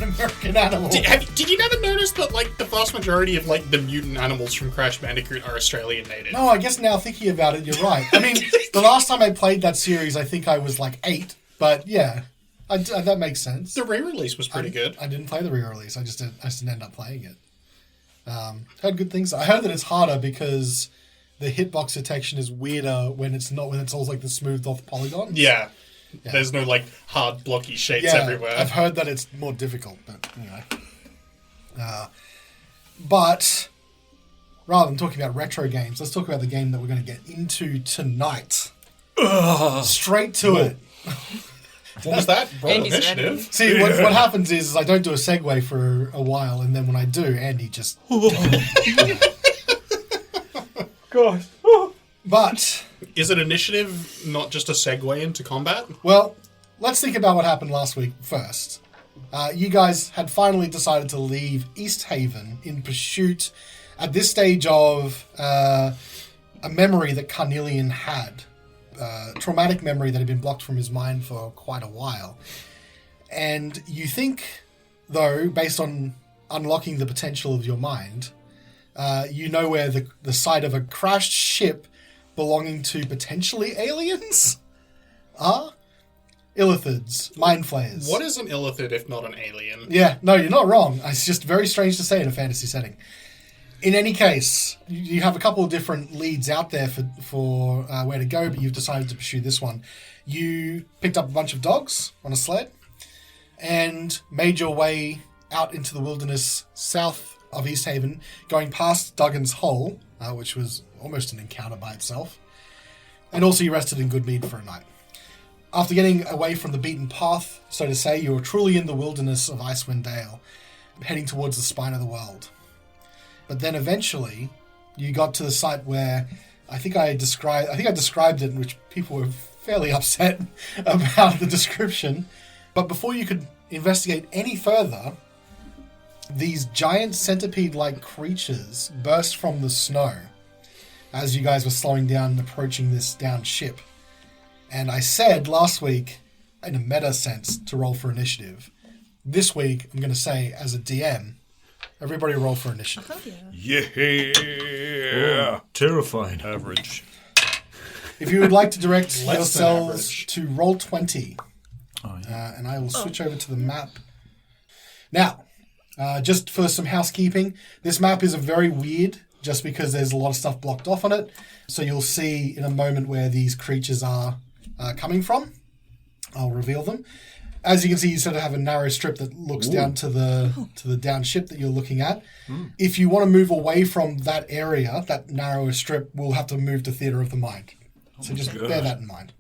American animal. Did you never notice that, like, the vast majority of, like, the mutant animals from Crash Bandicoot are Australian native? No, I guess now thinking about it, you're right. I mean, the last time I played that series, I think I was like 8, but yeah, that makes sense. The re-release was pretty good. I didn't play the re-release. I just didn't end up playing it. Heard good things. I heard that it's harder because the hitbox detection is weirder when it's all like the smoothed off polygons. Yeah. There's no, like, hard, blocky shapes everywhere. I've heard that it's more difficult, but anyway. But rather than talking about retro games, let's talk about the game that we're going to get into tonight. Straight to it. What was that? Roll Andy's initiative? ready. See, what happens is I don't do a segue for a while, and then when I do, Andy just... Gosh. But... Is it initiative, not just a segue into combat? Well, let's think about what happened last week first. You guys had finally decided to leave East Haven in pursuit, at this stage, of a memory that Carnelian had. Traumatic memory that had been blocked from his mind for quite a while. And you think, though, based on unlocking the potential of your mind, you know where the site of a crashed ship belonging to potentially aliens are? Illithids, mind flayers. What is an illithid if not an alien? Yeah, no, you're not wrong. It's just very strange to say in a fantasy setting. In any case, you have a couple of different leads out there for where to go, but you've decided to pursue this one. You picked up a bunch of dogs on a sled and made your way out into the wilderness south of East Haven, going past Duggan's Hole, which was almost an encounter by itself. And also you rested in Goodmead for a night. After getting away from the beaten path, so to say, you were truly in the wilderness of Icewind Dale, heading towards the spine of the world. But then eventually, you got to the site where I think I described it, in which people were fairly upset about the description. But before you could investigate any further, these giant centipede-like creatures burst from the snow as you guys were slowing down and approaching this downed ship. And I said last week, in a meta sense, to roll for initiative. This week, I'm going to say, as a DM, everybody roll for initiative. Oh, yeah. Yeah. Terrifying. Average. If you would like to direct Less yourselves than to roll 20, and I will switch over to the map. Now, just for some housekeeping, this map is very weird, just because there's a lot of stuff blocked off on it. So you'll see in a moment where these creatures are coming from. I'll reveal them. As you can see, you sort of have a narrow strip that looks down to the down ship that you're looking at. If you want to move away from that area, that narrower strip, we'll have to move to Theatre of the Mind. So just bear that in mind.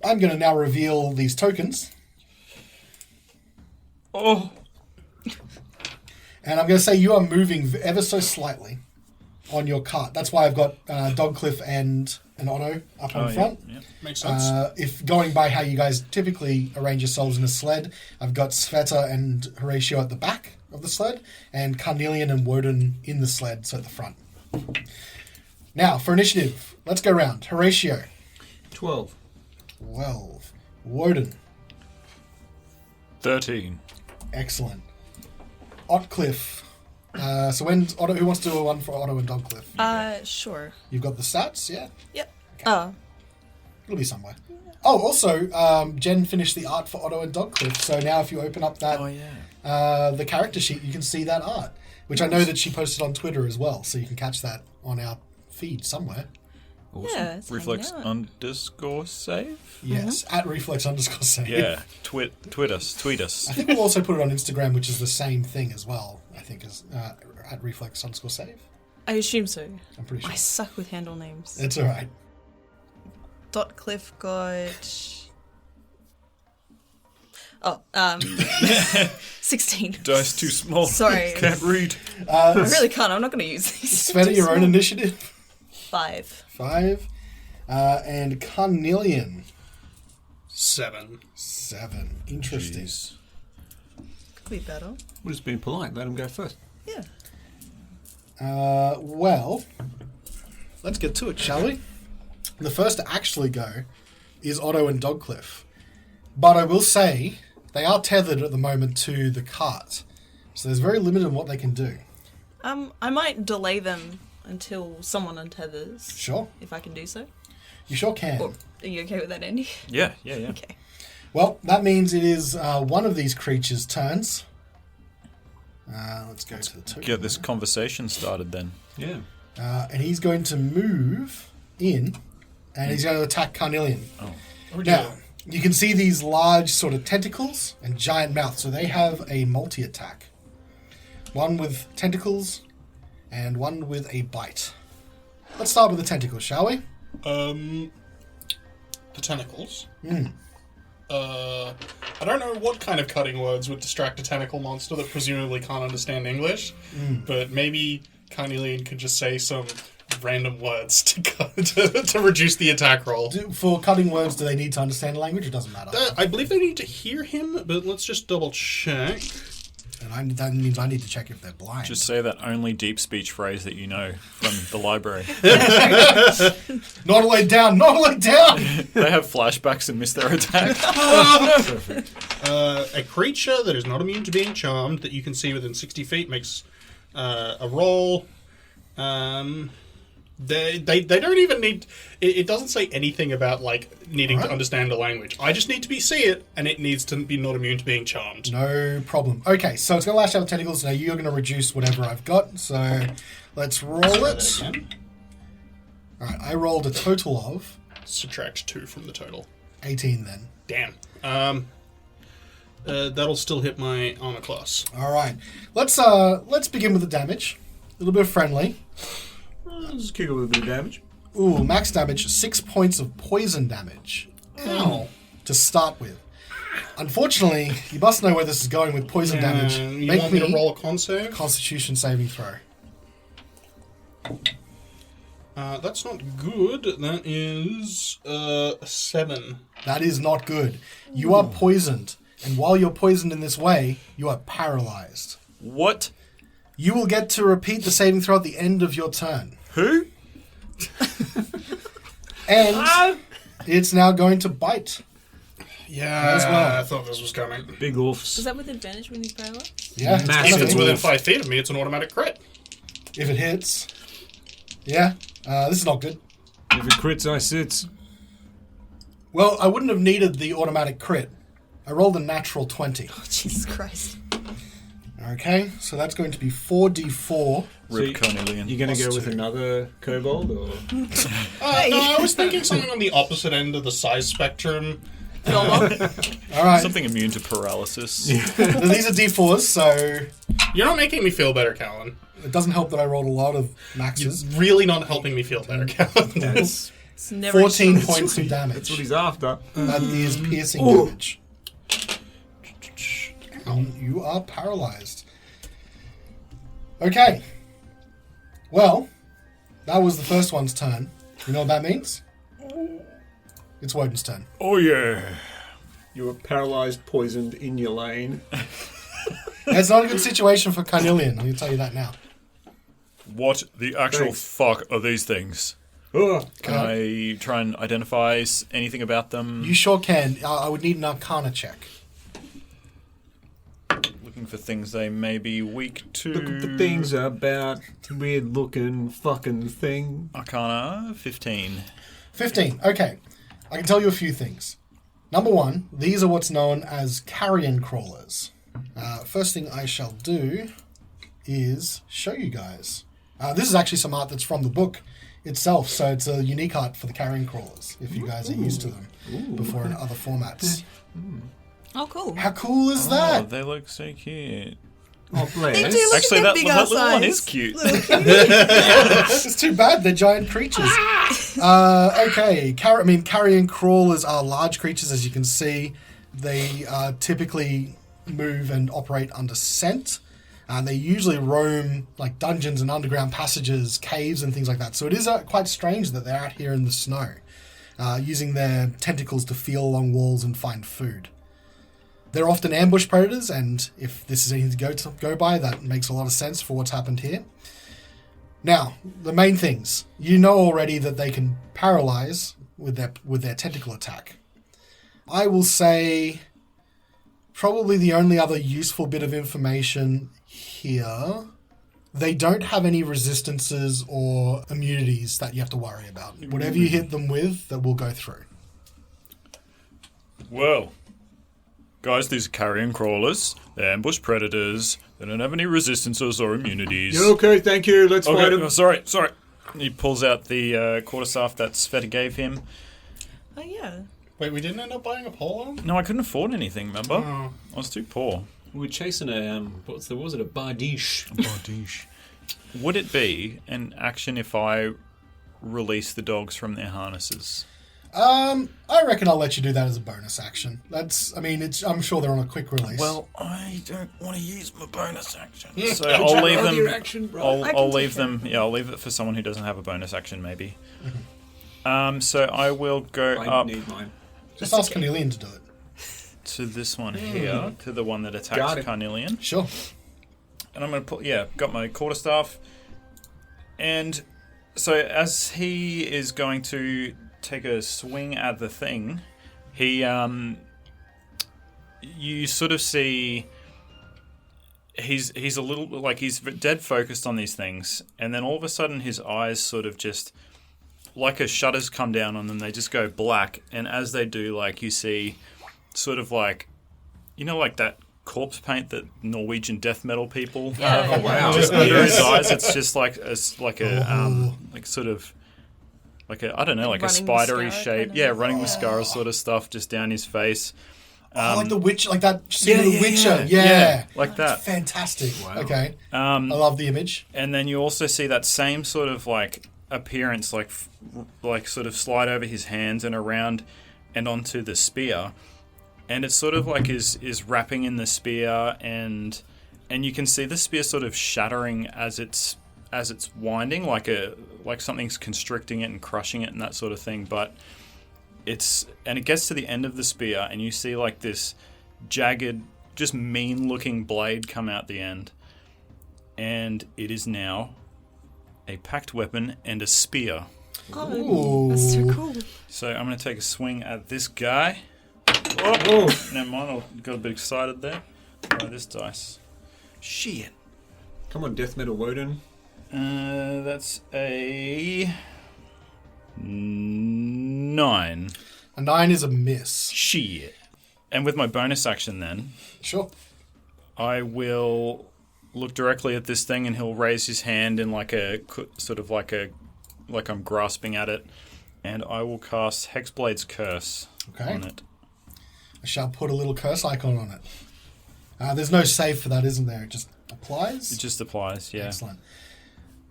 I'm going to now reveal these tokens. Oh. And I'm going to say you are moving ever so slightly on your cart. That's why I've got Dogcliff and Otto up on front. Yeah. Makes sense. If going by how you guys typically arrange yourselves in a sled, I've got Svieta and Horacio at the back of the sled, and Carnelian and Wodun in the sled, so at the front. Now, for initiative, let's go round. Horacio. 12. 12. Wodun. 13. Excellent. Otcliff. So when Otto, who wants to do a one for Otto and Dogcliff? Sure. You've got the stats, yeah? Yep. It'll be somewhere. Oh, also, Jen finished the art for Otto and Dogcliff, so now if you open up that the character sheet, you can see that art, which I know that she posted on Twitter as well, so you can catch that on our feed somewhere. Awesome. Yeah, it's Reflex hanging _save? Yes, at reflex_save. Yeah. Tweet us. I think we'll also put it on Instagram, which is the same thing as well, I think, as at reflex_save. I assume so. I'm pretty sure. I suck with handle names. It's alright. Cliff got... 16. Dice too small. Sorry. Can't read. I really can't. I'm not going to use these. Sveta, your own initiative? 5. 5. And Carnelian? 7. 7. Interesting. Jeez. Could be better. We'll just be polite. Let him go first. Yeah. Well, let's get to it, shall we? The first to actually go is Otto and Dogcliff. But I will say they are tethered at the moment to the cart. So there's very limited on what they can do. I might delay them until someone untethers. Sure. If I can do so. You sure can. Or, are you okay with that, Andy? Yeah. Okay. Well, that means it is one of these creatures' turns. Let's go to the token. Get this conversation started then. Yeah. And he's going to move in, and he's going to attack Carnelian. Oh. Now, you can see these large sort of tentacles and giant mouth, so they have a multi-attack. One with tentacles and one with a bite. Let's start with the tentacles, shall we? The tentacles. I don't know what kind of cutting words would distract a tentacle monster that presumably can't understand English, but maybe Carnelian could just say some random words to reduce the attack roll. For cutting words, do they need to understand the language? It doesn't matter. I believe they need to hear him, but let's just double check. And that means I need to check if they're blind. Just say that only deep speech phrase that you know from the library. Nautiloid down! Nautiloid down! They have flashbacks and miss their attack. A creature that is not immune to being charmed that you can see within 60 feet makes a roll. They don't even need... It doesn't say anything about, like, needing to understand the language. I just need to see it, and it needs to be not immune to being charmed. No problem. Okay, so it's going to lash out with tentacles. Now you're going to reduce whatever I've got. So let's roll it. Alright, I rolled a total of... Subtract 2 from the total. 18 then. Damn. That'll still hit my armor class. Alright. Let's begin with the damage. A little bit of friendly. Let's kick it with a bit of damage. Ooh, max damage, 6 points of poison damage. Ow. To start with. Unfortunately, you must know where this is going with poison damage. You Make want me to roll a con save? Constitution saving throw. That's not good. That is a 7. That is not good. You are poisoned. And while you're poisoned in this way, you are paralyzed. What? You will get to repeat the saving throw at the end of your turn. Who? And it's now going to bite. Yeah, As well. I thought this was coming. Big oofs. Is that with advantage when you paralyze? Yeah, If Massive. it's within 5 feet of me, it's an automatic crit. if it hits. Yeah, this is not good. If it crits, I sits. Well, I wouldn't have needed the automatic crit. I rolled a natural 20. Oh, Jesus Christ. Okay, so that's going to be 4d4. Rip Carnelian. You going to Plus go with 2. another kobold, or...? No, I was thinking something on the opposite end of the size spectrum. All right, Something immune to paralysis. these are d4s, so You're not making me feel better, Callan. it doesn't help that I rolled a lot of maxes. You're really not helping me feel better, Callan. That's, It's never 14 points of that's damage. what he's after. That is piercing damage. You are paralyzed. Okay. Well, that was the first one's turn. You know what that means? It's Wodun's turn. Oh, yeah. You were paralyzed, poisoned, in your lane. It's not a good situation for Carnelian, I'll tell you that now. What the actual Thanks. fuck are these things? Oh, Can I try and identify anything about them? You sure can. I would need an Arcana check. Looking for things they may be weak to. looking for things about weird-looking fucking thing. Arcana 15. 15. Okay. I can tell you a few things. Number one, these are what's known as carrion crawlers. First thing I shall do is show you guys. This is actually some art that's from the book itself, so it's a unique art for the carrion crawlers, if you guys are used to them before in other formats. Oh, cool. How cool is Oh, that? they look so cute. Oh, bless. They do look Actually, at that big little ass one eyes. is cute. It's too bad, they're giant creatures. Okay, carrion crawlers are large creatures, as you can see. They typically move and operate under scent. They usually roam like dungeons and underground passages, caves and things like that. So it is quite strange that they're out here in the snow, using their tentacles to feel along walls and find food. They're often ambush predators, and if this is anything to go by, that makes a lot of sense for what's happened here. Now, the main things. You know already that they can paralyze with their tentacle attack. I will say Probably the only other useful bit of information here. They don't have any resistances or immunities that you have to worry about. Whatever you hit them with, that will go through. Well, guys, these are carrion crawlers. They're ambush predators. They don't have any resistances or immunities. You're okay, thank you. Let's fight him. Oh, sorry. He pulls out the quarterstaff that Svieta gave him. Oh, yeah. Wait, we didn't end up buying a pole arm? No, I couldn't afford anything, remember? Oh. I was too poor. We were chasing a, what was it, a bardiche. Would it be an action if I release the dogs from their harnesses? I reckon I'll let you do that as a bonus action. I'm sure they're on a quick release. Well, I don't want to use my bonus action, so I'll leave them. Your action, bro. I'll leave them. Yeah, I'll leave it for someone who doesn't have a bonus action, maybe. So I will go I up need mine. just ask Carnelian to do it. to this one here, to the one that Got attacks it. Carnelian, Sure. and I'm going to put. Yeah, got my quarterstaff, and so as he is going to take a swing at the thing, he you sort of see he's a little like he's dead focused on these things, and then all of a sudden his eyes sort of just like a shutters come down on them, they just go black, and as they do, like you see sort of like like that corpse paint that Norwegian death metal people have. Oh, wow. Just under his eyes, it's just like a like sort of like a, I don't know, like a Running spidery mascara shape. kind of? Yeah, running mascara sort of stuff just down his face. Like the witch, like that scene of yeah, the Witcher. yeah. Yeah. Yeah, like that. It's fantastic. Wow. Okay. I love the image. And then you also see that same sort of like appearance, like sort of slide over his hands and around and onto the spear, and it's sort of like is wrapping in the spear, and you can see the spear sort of shattering as it's winding, like something's constricting it and crushing it and that sort of thing. But it gets to the end of the spear, and you see like this jagged, just mean-looking blade come out the end, and it is now a packed weapon and a spear. Oh, that's so cool. So I'm going to take a swing at this guy. Oh, never mind, I got a bit excited there. This dice. Shit. Come on, death metal Wodun. That's a 9. A 9 is a miss. Shit. And with my bonus action then, Sure. I will look directly at this thing, and he'll raise his hand in like a sort of like I'm grasping at it, and I will cast Hexblade's Curse Okay. on it. I shall put a little curse icon on it. There's no save for that, isn't there? It just applies? It just applies, yeah. Excellent.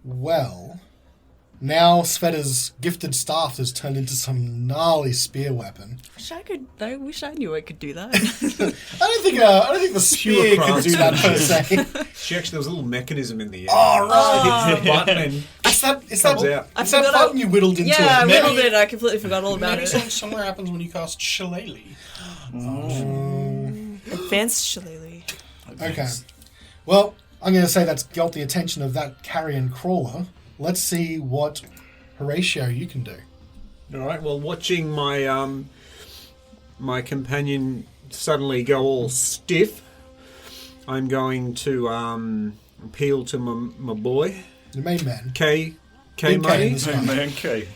Well, now Sveta's gifted staff has turned into some gnarly spear weapon. I wish I knew I could do that. I don't think the spear could do that per se. There was a little mechanism in the end. Oh, right. Hits the button and It's that comes out. it's that button you whittled into yeah, I it. whittled it. I completely forgot all about Maybe it. something similar happens when you cast Shillelagh. Advanced shillelagh. Okay. Well, I'm going to say that's got the attention of that carrion crawler. Let's see what Horacio you can do. All right. Well, watching my my companion suddenly go all stiff, I'm going to appeal to my boy, The main man. K Big K Money. in the sky. Man, okay.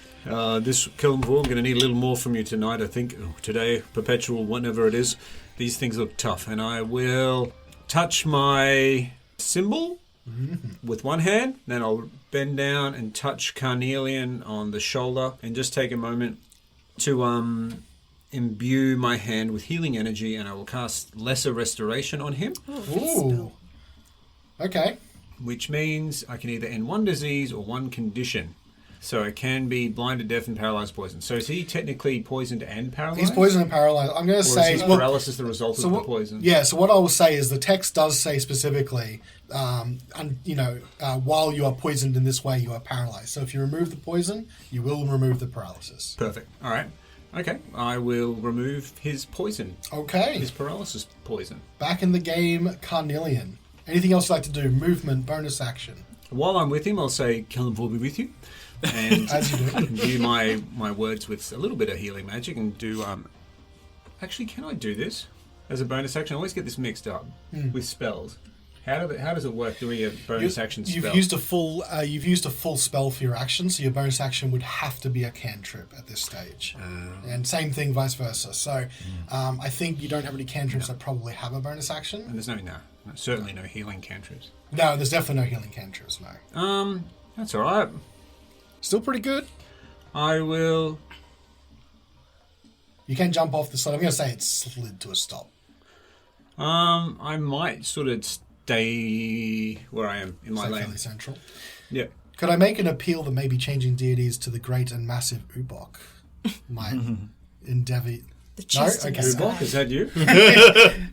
This Callan, I'm going to need a little more from you tonight. I think today, perpetual, whatever it is. These things look tough, and I will touch my symbol with one hand. Then I'll bend down and touch Carnelian on the shoulder, and just take a moment to imbue my hand with healing energy, and I will cast Lesser Restoration on him, Ooh. Okay. which means I can either end one disease or one condition. So it can be blinded, deaf, and paralyzed poison. So is he technically poisoned and paralyzed? He's poisoned and paralyzed. I'm going to Or say... is his paralysis the result of the poison? Yeah, so what I will say is the text does say specifically, while you are poisoned in this way, you are paralyzed. So if you remove the poison, you will remove the paralysis. Perfect. All right. Okay. I will remove his poison. Okay. His paralysis poison. Back in the game, Carnelian. Anything else you'd like to do? Movement, bonus action. While I'm with him, I'll say, Callan will be with you. And As you do. imbue my words with a little bit of healing magic and do... Actually, can I do this? as a bonus action? I always get this mixed up with spells. How does it work doing a bonus action spell? You've used a full spell for your action, so your bonus action would have to be a cantrip at this stage. And same thing, vice versa. So I think you don't have any cantrips that probably have a bonus action. And there's certainly no healing cantrips. No, there's definitely no healing cantrips, no. That's alright. Still pretty good. I will... You can jump off the sled. I'm going to say it slid to a stop. I might sort of stay where I am in my So lane. fairly central. Yeah. Could I make an appeal that maybe changing deities to the great and massive Ubok might endeavour... The chest in the Okay. sky. Ubok, is that you?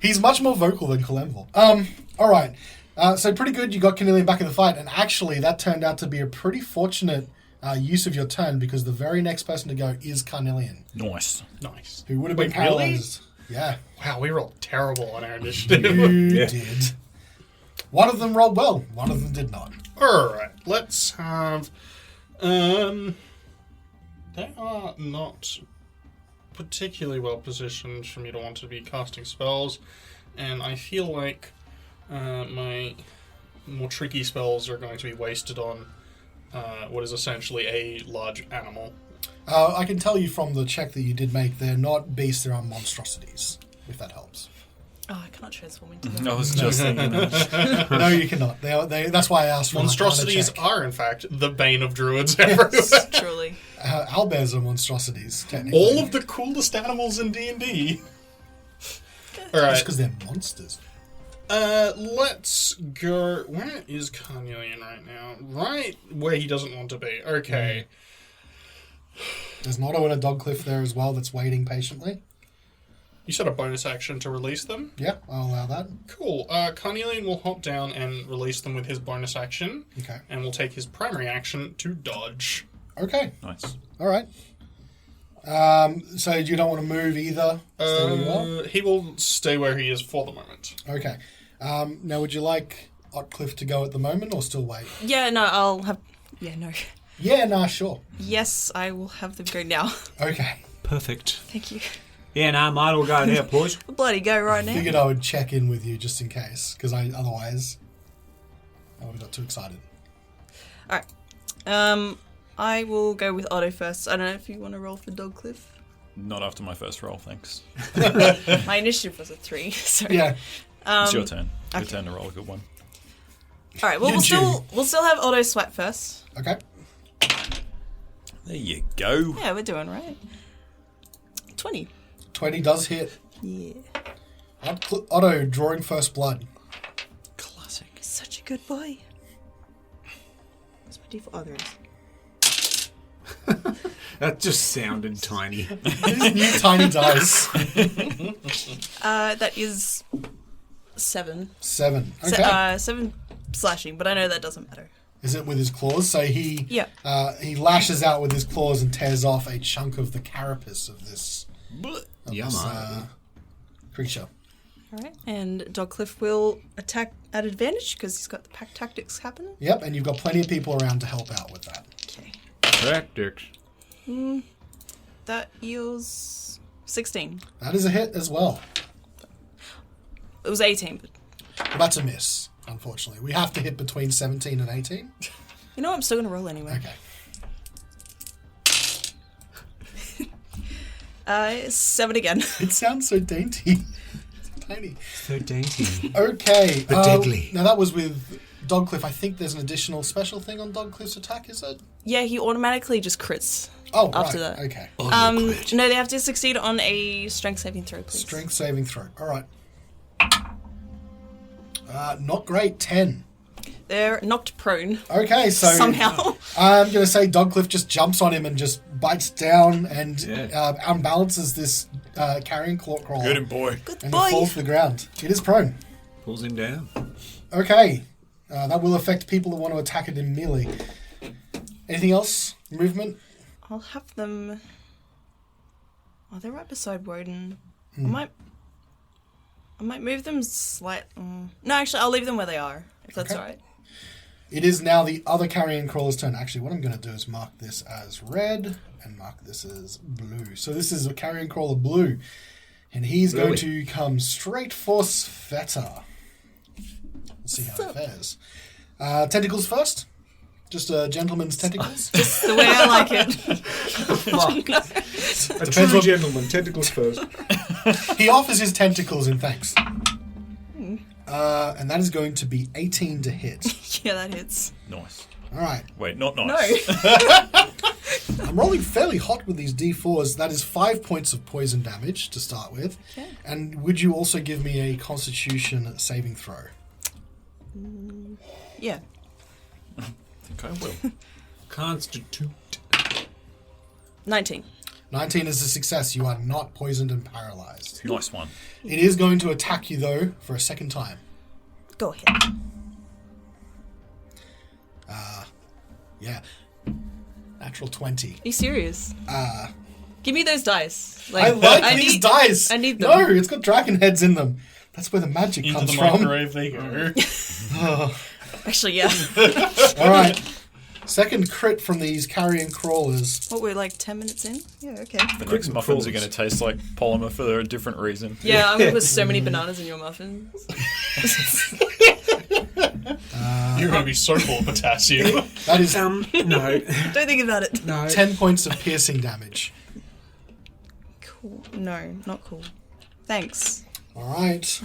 He's much more vocal than Kalenvil. All right. So pretty good. You got Carnelian back in the fight, and actually that turned out to be a pretty fortunate use of your turn because the very next person to go is Carnelian, Nice. Nice. who would have been Wait, really? paralyzed. Yeah, Wow, we rolled terrible on our initiative. you Yeah. did. One of them rolled well. One of them did not. Alright, let's have... They are not particularly well positioned for me to want to be casting spells, and I feel like my more tricky spells are going to be wasted on what is essentially a large animal. I can tell you from the check that you did make, they're not beasts, they are monstrosities, if that helps. Oh, I cannot transform into them. I was just thinking that. No, you cannot. That's why I asked for Monstrosities check. are, in fact, the bane of druids everywhere. Truly. Owlbears are monstrosities, technically. All of the coolest animals in D&D. Just Alright, because they're monsters. let's go... Where is Carnelian right now? Right where he doesn't want to be. Okay. There's an auto and a dog cliff there as well that's waiting patiently. You said a bonus action to release them? Yeah, I'll allow that. Cool. Carnelian will hop down and release them with his bonus action. Okay. And will take his primary action to dodge. Okay. Nice. All right. So you don't want to move either? Stay where you are? He will stay where he is for the moment. Okay. Now, would you like Otcliffe to go at the moment or still wait? Yeah, no, I'll have... Yeah, no. Yeah, nah, sure. Yes, I will have them go now. Okay. Perfect. Thank you. Yeah, no, might all go there, boys. Bloody go right now. Figured I would check in with you just in case, because otherwise I would have got too excited. Alright. I will go with Otto first. I don't know if you want to roll for Dogcliff. Not after my first roll, thanks. My initiative was a 3, so... Yeah. It's your turn. Your okay. turn to roll a good one. Alright, well, we'll still have Otto swipe first. Okay. There you go. Yeah, we're doing right. 20. 20 does hit. Yeah. Otto drawing first blood. Classic. Such a good boy. What's my default? Oh, there it is. That just sounded tiny. These new tiny dice. That is 7. 7. Okay. 7 slashing, but I know that doesn't matter. Is it with his claws? So he Yeah. he lashes out with his claws and tears off a chunk of the carapace of this creature. Alright, and Dogcliff will attack at advantage because he's got the pack tactics happening. Yep, and you've got plenty of people around to help out with that. Okay. Tactics. That yields 16. That is a hit as well. It was 18, but Well, that's a miss, unfortunately. We have to hit between 17 and 18. you know what? I'm still going to roll anyway. Okay. 7 again. It sounds so dainty. Tiny. So dainty. Okay. But deadly. Now that was with Dogcliff. I think there's an additional special thing on Dogcliff's attack, is it? Yeah, he automatically just crits. Oh, After right. that. Okay. No, they have to succeed on a strength saving throw, please. Strength saving throw. All right. Not great. 10. They're knocked prone. Okay, so Somehow. I'm going to say Dogcliff just jumps on him and just bites down and Yeah. unbalances this carrion crawler. Good and boy. Good and boy. it falls to the ground. It is prone. Pulls him down. Okay. That will affect people who want to attack it in melee. Anything else? Movement? I'll have them... Oh, they're right beside Wodun. I might move them No, actually, I'll leave them where they are, if that's Okay. alright. It is now the other carrion crawler's turn. Actually, what I'm going to do is mark this as red and mark this as blue. So this is a carrion crawler blue. And he's going Really? to come straight for Svieta. Let's see how it fares. Tentacles first. Just a gentleman's tentacles. Just the way I like it. Fuck. A Depends true what- gentleman, tentacles first. He offers his tentacles in thanks. And that is going to be 18 to hit. Yeah, that hits. Nice. All right. Wait, not No. nice. I'm rolling fairly hot with these D4s. That is 5 points of poison damage to start with. Okay. And would you also give me a Constitution saving throw? Yeah. I think I will. Constitute. 19. 19 is a success. You are not poisoned and paralyzed. Nice one. It is going to attack you, though, for a second time. Go ahead. Yeah. Natural 20. Are you serious? Give me those dice. I like these need, dice. I need them. No, it's got dragon heads in them. That's where the magic Into comes the from. microwave they go. Actually, yeah. All right. Second crit from these carrion crawlers. What, we're like 10 minutes in? Yeah, okay. The next muffins are going to taste like polymer for a different reason. Yeah, I'm going to put so many bananas in your muffins. You're going to be so full of potassium. That is No. Don't think about it. No. 10 points of piercing damage. Cool. No, not cool. Thanks. All right.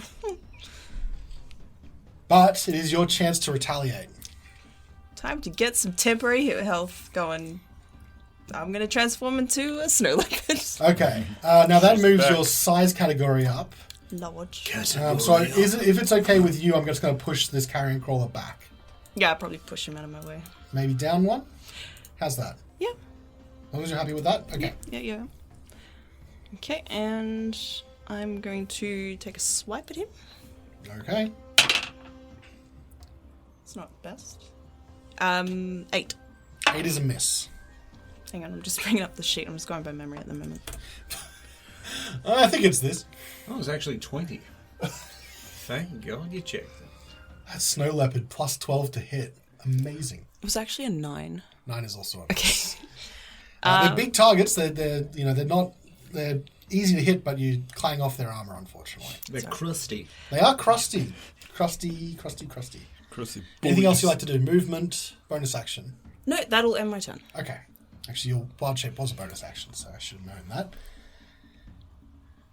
But it is your chance to retaliate. Time to get some temporary health going. I'm going to transform into a snow leopard. Okay. Now that moves back. your size category up. Large. So if it's okay with you, I'm just going to push this carrion crawler back. Yeah, I'll probably push him out of my way. Maybe down one? How's that? Yeah. As long as you're happy with that? Okay. Yeah. Okay, and I'm going to take a swipe at him. Okay. It's not best. 8. 8 is a miss. Hang on, I'm just bringing up the sheet. I'm just going by memory at the moment. I think it's this. Oh, it's actually 20. Thank God you checked. That's snow leopard plus 12 to hit. Amazing. It was actually a 9. 9 is also a Okay. they're big targets. They're easy to hit, but you clang off their armor, unfortunately. They're crusty. They are crusty. Crusty. Anything else you like to do? Movement, bonus action. No, that'll end my turn. Okay. Actually, your wild shape was a bonus action, so I should have known that.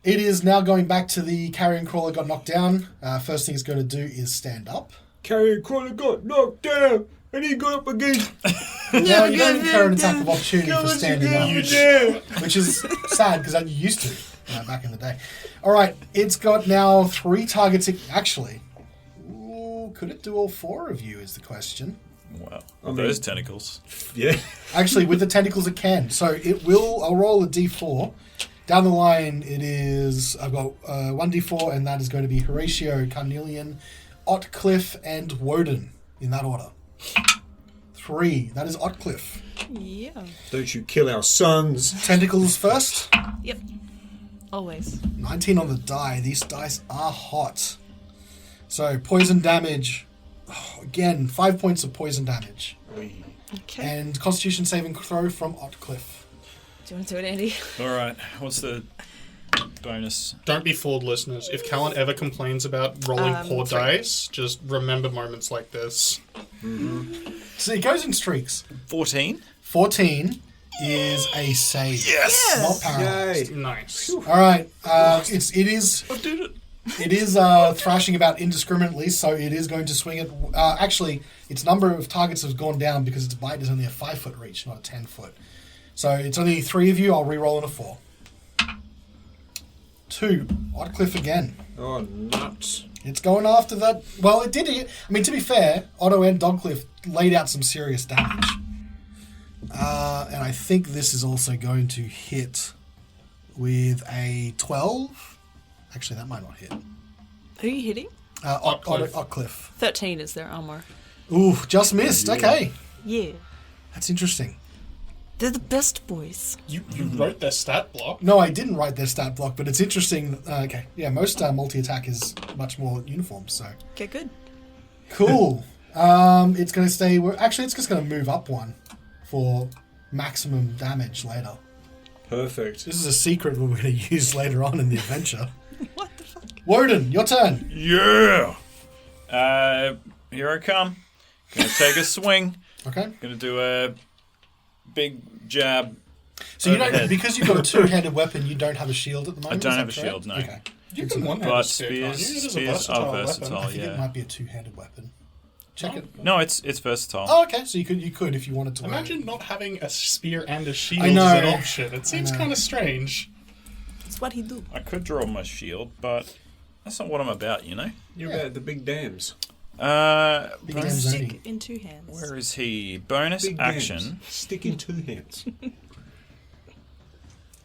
It is now going back to the carrion crawler got knocked down. First thing it's going to do is stand up. Carrion crawler got knocked down, and he got up again. Now, you don't incur an attack of opportunity for standing up, which is sad because that you used to back in the day. All right, it's got now 3 targets. Actually, could it do all 4 of you is the question. Wow. mean- Those tentacles. Yeah. Actually, with the tentacles it can. So it will, I'll roll a d4. Down the line, it is, I've got 1d4, and that is going to be Horacio, Carnelian, Otcliffe, and Wodun, in that order. 3, that is Otcliffe. Yeah. Don't you kill our sons. Tentacles first. Yep. Always. 19 on the die. These dice are hot. So, poison damage. Oh, again, 5 points of poison damage. Okay. And Constitution saving throw from Otcliffe. Do you want to do it, Andy? All right. What's the bonus? Don't be fooled, listeners. If Callan ever complains about rolling poor 3. dice, just remember moments like this. So it goes in streaks. 14. 14 is a save. Yes. Not paralyzed. Yay. Nice. All right. It is I did it. It is thrashing about indiscriminately, so it is going to swing at... actually, its number of targets has gone down because its bite is only a 5-foot reach, not a 10-foot. So it's only 3 of you. I'll re-roll in a 4. 2. Otcliffe again. Oh, nuts. It's going after that... Well, it did it. I mean, to be fair, Otto and Dogcliffe laid out some serious damage. And I think this is also going to hit with a 12. Actually, that might not hit. Who are you hitting? Otcliffe. 13 is their armor. Ooh, just missed. Yeah. Okay. Yeah. That's interesting. They're the best boys. You wrote their stat block. No, I didn't write their stat block, but it's interesting. Okay. Yeah, most multi-attack is much more uniform, so... Okay, good. Cool. It's going to stay... Actually, it's just going to move up 1 for maximum damage later. Perfect. This is a secret we're going to use later on in the adventure. What the fuck? Wodun, your turn. Yeah. Here I come. Gonna take a swing. Okay. Gonna do a big jab. So you don't, overhead. because you've got a two-handed weapon, you don't have a shield at the moment. don't is that have a correct? shield, no. Okay. You can one But spear, can't you? It is a spears versatile are weapon. versatile. I think it Yeah. might be a two-handed weapon. Check it. No, it's versatile. Oh, okay. So you could if you wanted to. Imagine not having a spear and a shield I know. as an option. It seems know. kind of strange. It's what he do. I could draw my shield, but that's not what I'm about, you know. You're about the big dams. Big Bonus, Zoni. Stick in 2 hands. where is he? Bonus Big action. dams. Stick in 2 hands.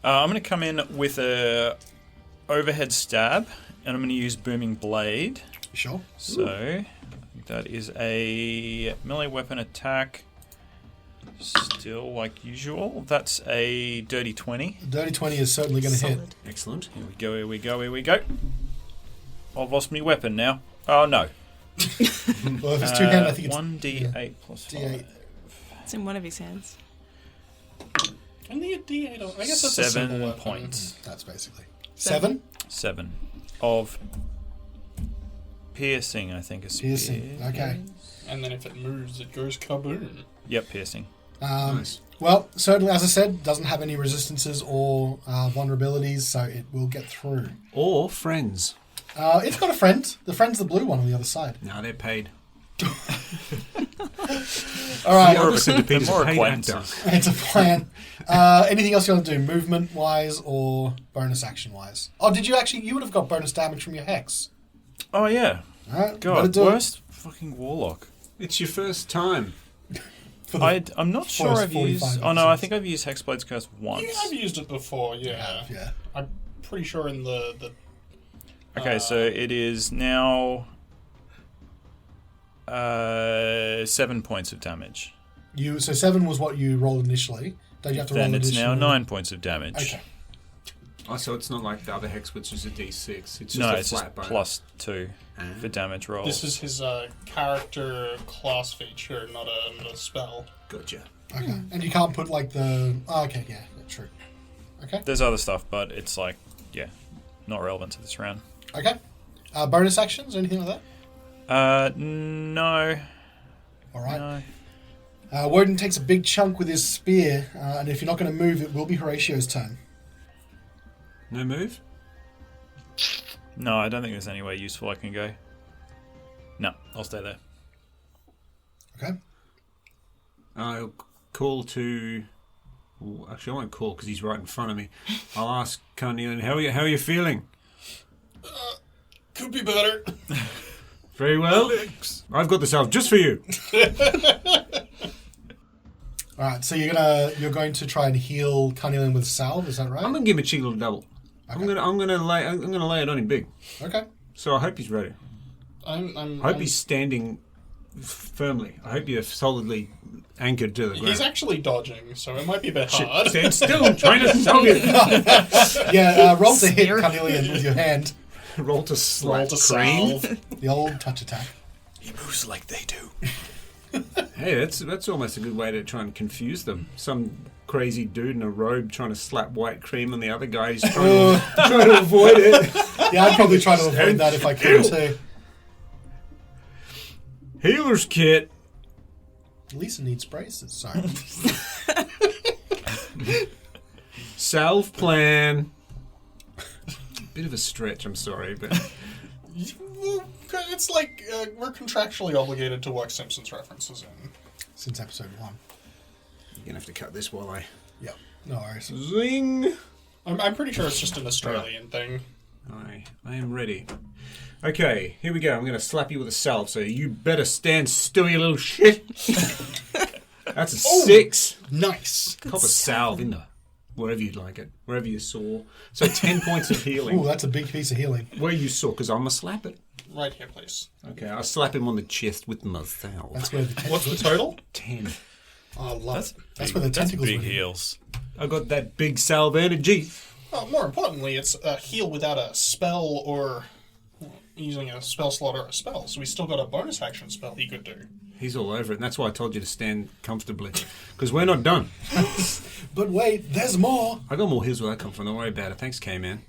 I'm going to come in with a overhead stab, and I'm going to use booming blade. Sure. So I think that is a melee weapon attack. Still like usual. That's a dirty 20. The dirty 20 is certainly going to hit. Solid. Excellent. Here we go. Here we go. Here we go. I've lost my weapon now. Oh no. Well, if it's two-handed, I think it's 1d8 plus 5. D8. It's in one of his hands. Only a D8. I guess that's a 7 simple weapon. points. That's basically 7. 7 of piercing, I think. Is Piercing. Okay. And then if it moves, it goes kaboom. Yep, piercing. Nice. Well, certainly, as I said, doesn't have any resistances or vulnerabilities, so it will get through. Or friends. It's got a friend. The friend's the blue one on the other side. No, they're paid. All right. The other centipedes more are paid acquaintances. actor. It's a plan. Anything else you want to do, movement-wise or bonus action-wise? Oh, did you actually? You would have got bonus damage from your hex. Oh yeah. All right, God, better do it worst fucking warlock. It's your first time. for the- I'm not sure first I've used. 45 Oh no, I episodes. think I've used Hexblade's Curse once. Yeah, I've used it before, yeah. Yeah. I'm pretty sure in the Okay, so it is now 7 points of damage. So 7 was what you rolled initially. Don't you have to roll Then it's now additional? 9 points of damage. Okay. Oh, so it's not like the other hex, which is a d6. It's just No, a it's flat just bonus. +2 for damage rolls. this is his character class feature, not a spell. Gotcha. Okay. And you can't put like the. Oh, okay, yeah, true. Okay. There's other stuff, but it's like, yeah, not relevant to this round. Okay. Bonus actions or anything like No. that? All right. No. Wodun takes a big chunk with his spear, and if you're not going to move, it will be Horacio's turn. No move? No, I don't think there's anywhere useful I can go. No, I'll stay there. Okay. I'll call to... Ooh, actually, I won't call because he's right in front of me. I'll ask Carnelian, how are you feeling? Could be better. Very well. I've got the salve just for you. All right. So you're going to try and heal Carnelian with salve. Is that right? I'm gonna give him a cheeky little double. Okay. I'm gonna lay it on him big. Okay. So I hope he's ready. I I hope he's standing firmly. I hope you're solidly anchored to the ground. He's actually dodging, so it might be a bit hard. Stand still. I'm trying to salve you. Yeah. Roll to hit Carnelian with your hand. Roll to slap Roll to cream. salve. The old touch attack. He moves like they do. Hey, that's almost a good way to try and confuse them. Some crazy dude in a robe trying to slap white cream on the other guy. He's trying to avoid it. Yeah, I'd probably try to avoid that if I could too. Healer's kit. Lisa needs braces. Sorry. Salve plan. Bit of a stretch, I'm sorry, but Well, it's like we're contractually obligated to work Simpsons references in. Since episode 1. you're gonna have to cut this while I Yeah. No worries. zing. I'm pretty sure it's just an Australian thing. I am ready. Okay, here we go. I'm going to slap you with a salve, so you better stand still, you little shit. That's a 6. Nice. Pop a salve in there, wherever you'd like it, wherever you saw. So 10 points of healing. Ooh, that's a big piece of healing. Where you saw, because I'm going to slap it. Right here, please. Okay, I'll slap him on the chest with my salve. That's where the What's the total? 10. Oh, I love it. That's Big- where the tentacles big went in. heals. I got that big salve energy. More importantly, it's a heal without a spell or using a spell slot or a spell, so he's still got a bonus action spell he could do. He's all over it, and that's why I told you to stand comfortably. Because we're not done. But wait, there's more. I got more heals where I come from. Don't worry about it. Thanks, K-Man.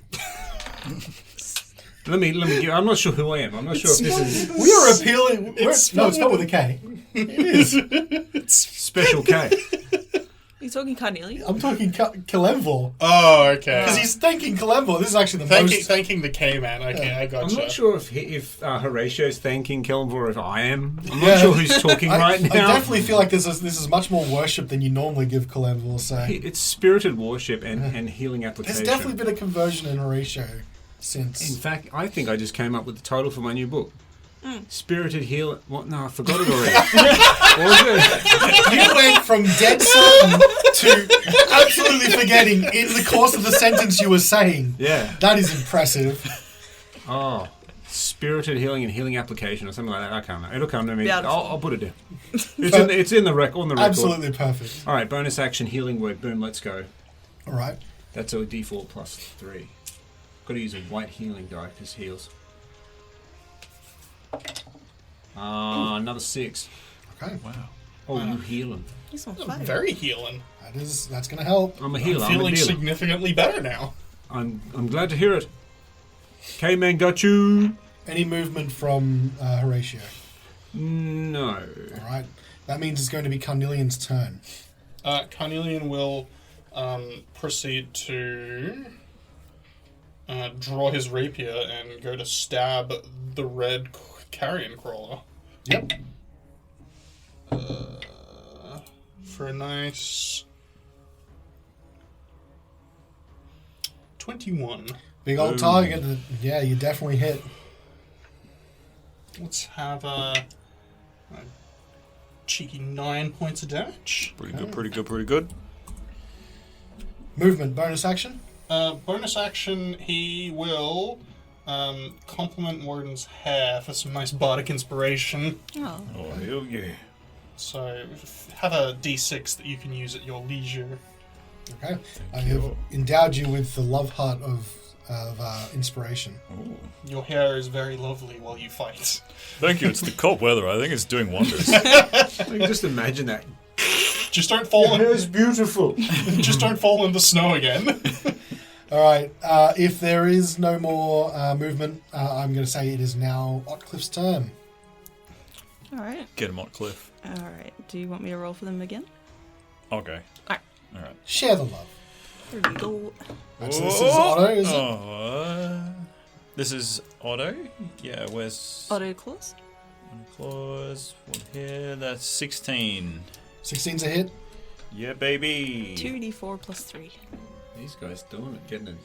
Let me give... I'm not sure who I am. I'm not sure if this is... We are appealing. It's spelled with a K. It is. Special K. Are you talking Carnelian? I'm talking Kalemvor. Oh, okay. Because he's thanking Kalemvor. This is actually the most... Thanking the K-Man. Okay, I gotcha. I'm not sure if Horatio's thanking Kelvin or if I am. I'm not sure who's talking right now. I definitely feel like this is much more worship than you normally give Kalemvor, so... It's spirited worship and healing application. There's definitely been a conversion in Horatio since... In fact, I think I just came up with the title for my new book. Spirited heal... What? No, I forgot it already. What was it? You went from dead certain to absolutely forgetting in the course of the sentence you were saying. Yeah. That is impressive. Oh, spirited healing and healing application or something like that. I can't know. It'll come to me. Beautiful. I'll put it down. It's in the on the record. Absolutely perfect. All right, bonus action healing word. Boom, let's go. All right. That's a D4 plus 3. Got to use a white healing die because heals. Another 6. Okay. Wow. Oh, you healing. He's on fire. Very healing. That's going to help. I'm a healer. I'm I'm a feeling dealer. significantly better now. I'm glad to hear it. K-Man got you. Any movement from Horatio? No. All right. That means it's going to be Carnelian's turn. Carnelian will proceed to draw his rapier and go to stab the red carrion crawler. Yep. For a nice 21. Big old target. Yeah, you definitely hit. Let's have a cheeky 9 points of damage. Pretty good. Movement, bonus action? Bonus action, he will compliment Wodun's hair for some nice bardic inspiration. Oh. Oh, hell yeah. So have a d6 that you can use at your leisure. Okay. I have endowed you with the love heart of inspiration. Ooh. Your hair is very lovely while you fight. Thank you. It's the cold weather. I think it's doing wonders. I can just imagine that. Just don't fall in. It's beautiful. Just don't fall in the snow again. All right. If there is no more movement, I'm going to say it is now Otcliffe's turn. All right. Get him on Cliff. All right. Do you want me to roll for them again? Okay. All Alright. Share the love. There we go. So this is Otto, is it? This is Otto? Yeah, where's... Auto clause. Clause. One here. That's 16. 16's a hit. Yeah, baby. 2d4 plus 3. These guys doing it, getting it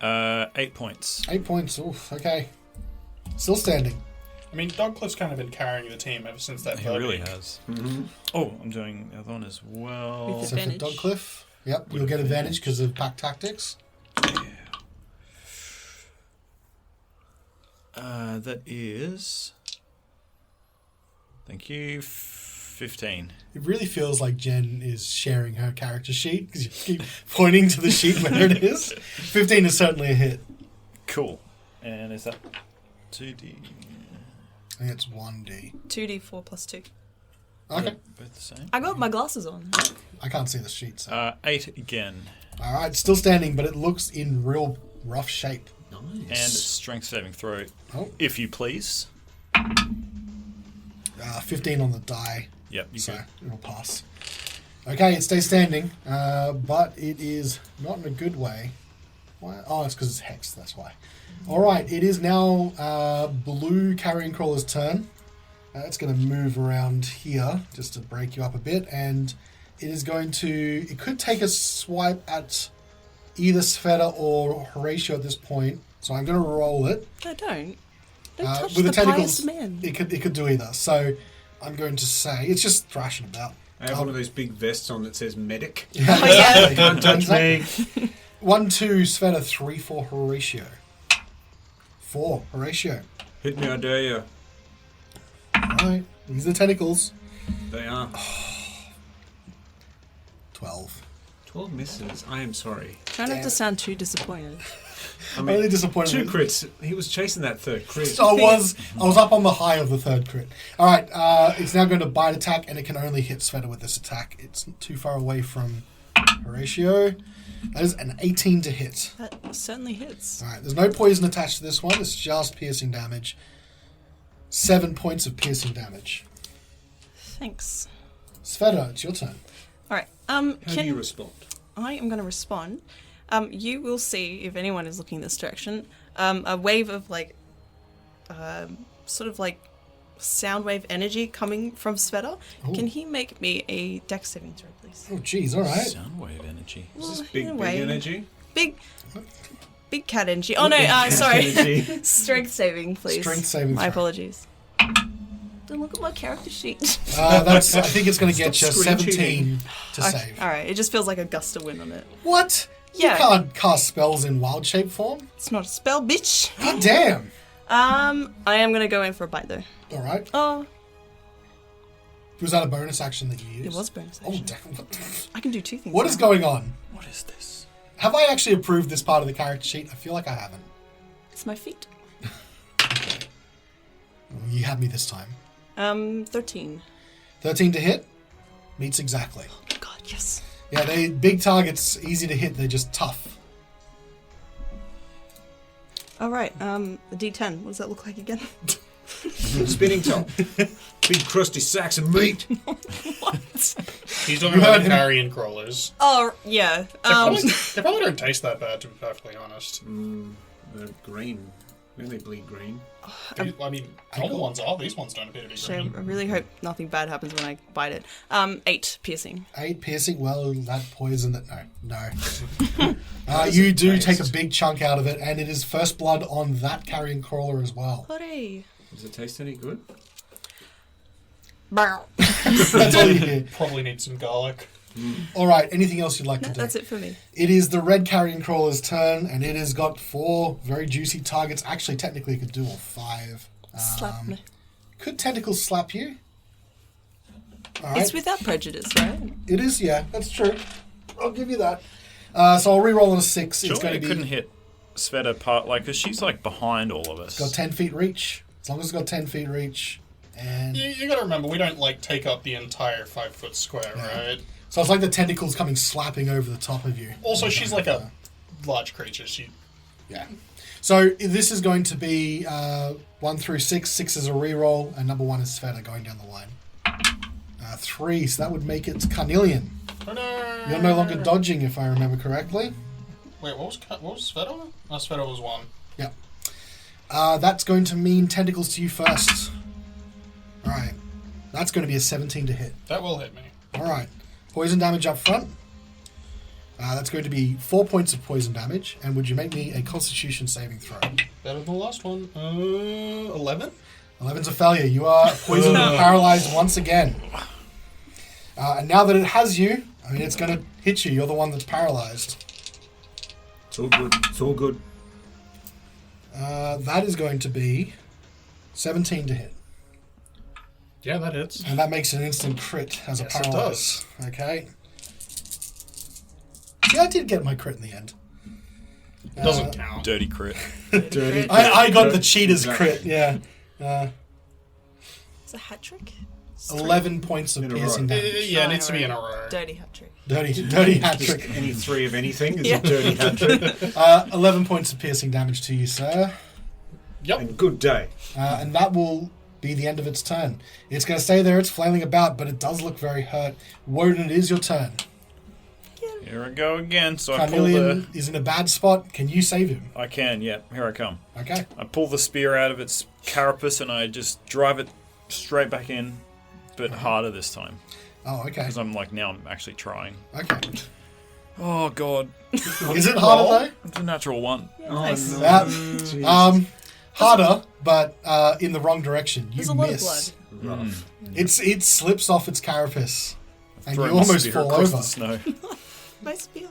done. 8 points. 8 points. Oof, okay. Still standing. I mean, Dogcliff's kind of been carrying the team ever since that He third really week. has. Mm-hmm. Oh, I'm doing the other one as well. With So for Advantage. Dogcliff, yep, you'll get advantage because of pack tactics. That is... Thank you. 15. It really feels like Jen is sharing her character sheet because you keep pointing to the sheet where it is. 15 is certainly a hit. Cool. And is that 2D? I think it's 1D. 2d4 plus 2. Okay. Both the same. I got my glasses on. I can't see the sheet. So. 8 again. All right, still standing, but it looks in real rough shape. And strength saving throw, Oh. if you please. 15 on the die, Yep, you so good. it'll pass. Okay, it stays standing, but it is not in a good way. Why? Oh, it's because it's hexed, that's why. All right, it is now Blue Carrion Crawler's turn. It's going to move around here just to break you up a bit, and it is going to... It could take a swipe at either Svieta or Horatio at this point, so I'm going to roll it. No, don't. Don't touch With the the tentacles, pious man. it could do either. So I'm going to say... It's just thrashing about. I have one of those big vests on that says medic. Yeah, Oh, yeah. Can't touch me. 1, 2, Svieta, 3, 4, Horatio. 4, Horatio. Hit me, I dare you. Alright, these are the tentacles. They are. 12. 12 misses. I am sorry. Try not to sound too disappointed. I mean, Really disappointed. 2 crits. He was chasing that 3rd crit. I was up on the high of the 3rd crit. All right, it's now going to bite attack, and it can only hit Svieta with this attack. It's not too far away from Horacio. That is an 18 to hit. That certainly hits. All right, there's no poison attached to this one. It's just piercing damage. 7 points of piercing damage. Thanks. Svieta, it's your turn. All right. How do you respond? I am going to respond. You will see, if anyone is looking this direction, a wave of sort of like sound wave energy coming from Svieta. Can he make me a dex saving throw, please? Oh, jeez, all right. Soundwave energy. Is this Well, big, in a big way. energy? Big cat energy. Oh no, sorry. Energy. Strength saving, please. Strength saving My throw. apologies. Don't look at my character sheet. I think it's going to get you Stop screen 17 to Okay, save. all right, it just feels like a gust of wind on it. What? Yeah. You can't cast spells in wild shape form? It's not a spell, bitch. God damn. I am gonna go in for a bite though. All right. Oh, Was that a bonus action that you used? it was bonus Oh, action. damn. I can do 2 things. What now. is going on? What is this? Have I actually approved this part of the character sheet? I feel like I haven't. It's my feet. You had me this time. 13. 13 to hit. Meets exactly. Oh God, yes. Yeah, they big targets, easy to hit. They're just tough. All right. The D10. What does that look like again? Spinning top. Big crusty sacks of meat. What? He's talking about the Carrion crawlers. Oh yeah. They probably don't taste that bad, to be perfectly honest. They're green. When they bleed green. I mean, normal ones are. These ones don't appear to be Actually, I green. really hope nothing bad happens when I bite it. 8 piercing. 8 piercing. Well, that poison that no. You do take a big chunk out of it, and it is first blood on that carrion crawler as well. Hooray! Does it taste any good? That's all you hear. Probably need some garlic. All right. Anything else you'd like to do? That's it for me. It is the red carrion crawler's turn, and it has got 4 very juicy targets. Actually, technically, it could do all 5. Slap me. Could tentacles slap you? All right. It's without prejudice, right? It is, yeah. That's true. I'll give you that. So I'll re-roll on a 6. It's Surely going it to be... couldn't hit Svieta part, like, because she's like behind all of us. It's got 10 feet reach. As long as it's got 10 feet reach. And You gotta remember, we don't, like, take up the entire 5-foot square, right? so it's like the tentacles coming slapping over the top of you. Also, she's like a large creature. Yeah. So this is going to be 1 through 6. 6 is a re-roll, and number 1 is Svieta going down the line. 3, so that would make it Carnelian. Oh, no. You're no longer dodging, if I remember correctly. Wait, what was Svieta? Oh, Svieta was 1. Yep. That's going to mean tentacles to you first. All right. That's going to be a 17 to hit. That will hit me. All right. Poison damage up front. That's going to be 4 points of poison damage. And would you make me a Constitution saving throw? Better than the last one. 11? 11's a failure. You are poisoned and paralyzed once again. And now that it has you, I mean, it's going to hit you. You're the one that's paralyzed. It's all good. It's all good. That is going to be 17 to hit. Yeah, that hits. And that makes an instant crit as Yes, a it paralyze. Okay. See, I did get my crit in the end. It doesn't count. Dirty crit. Dirty. I got the cheater's crit, yeah. It's a hat trick. 11 points of In a piercing row. damage. Yeah, it needs to be in a row. Dirty hat trick. Dirty hat Just trick. any 3 of anything is Yeah. a dirty hat trick. 11 points of piercing damage to you, sir. Yep. And good day. And that will be the end of its turn. It's going to stay there, it's flailing about, but it does look very hurt. Wodun, it is your turn. Here I go again. So I pull Carnelian is in a bad spot. Can you save him? I can, yeah. Here I come. Okay. I pull the spear out of its carapace and I just drive it straight back in, but harder this time. Oh, okay. Because I'm like, now I'm actually trying. Okay. Oh, God. Is it harder, It's a natural one. Nice. though? Jeez. Harder, but in the wrong direction. You There's a lot of miss. blood. Rough. It slips off its carapace, and you Throwing the almost spear fall across over. the snow. My spear.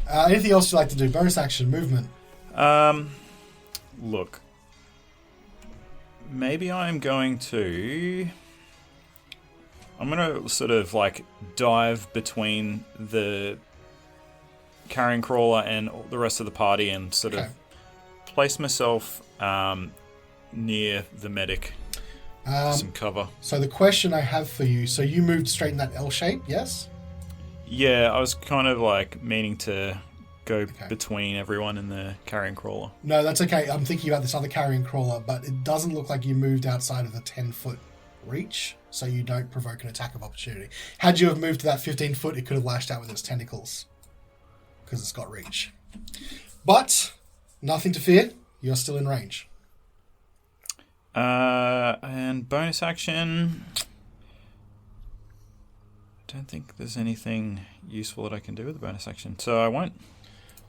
Anything else you'd like to do? Bonus action, movement. Look. Maybe I'm going to sort of like dive between the carrion crawler and the rest of the party and sort of place myself near the medic. Some cover. So the question I have for you, so you moved straight in that L shape, yes? Yeah, I was kind of like meaning to go between everyone and the carrion crawler. No, that's okay. I'm thinking about this other carrion crawler, but it doesn't look like you moved outside of the 10-foot reach, so you don't provoke an attack of opportunity. Had you have moved to that 15 foot, it could have lashed out with its tentacles, because it's got reach. But, nothing to fear. You're still in range. And bonus action... I don't think there's anything useful that I can do with the bonus action, so I won't.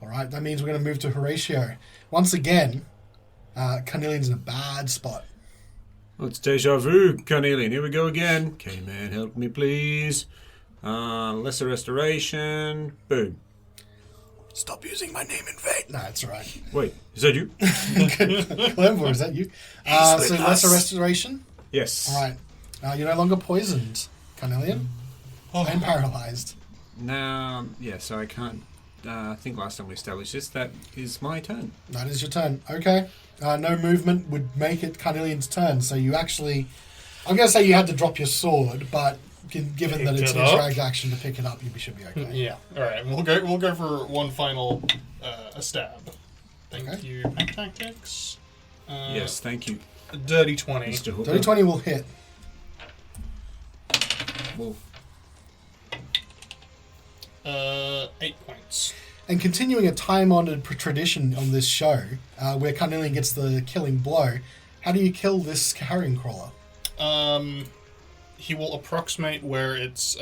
Alright, that means we're going to move to Horacio. Once again, Carnelian's in a bad spot. Oh, it's deja vu, Carnelian. Here we go again. Okay, man, help me, please. Lesser restoration. Boom. Stop using my name in vain. No, it's alright. Wait, is that you? Glenvor, is that you? So lesser restoration? Yes. Alright. You're no longer poisoned, Carnelian. And paralyzed. Now, yeah, so I can't... I think last time we established this, that is my turn. That is your turn. Okay. No movement would make it Carnelian's turn, so you actually... I'm going to say you had to drop your sword, but given that it's an drag action to pick it up, you should be okay. Yeah. Alright, we'll go for one final a stab. Thank you, Pack Tactics. Yes, thank you. Dirty 20. Mr. Hooker. Dirty 20 will hit. Well, 8 points. And continuing a time-honoured tradition on this show, where Carnelian gets the killing blow, how do you kill this carrion crawler? He will approximate where its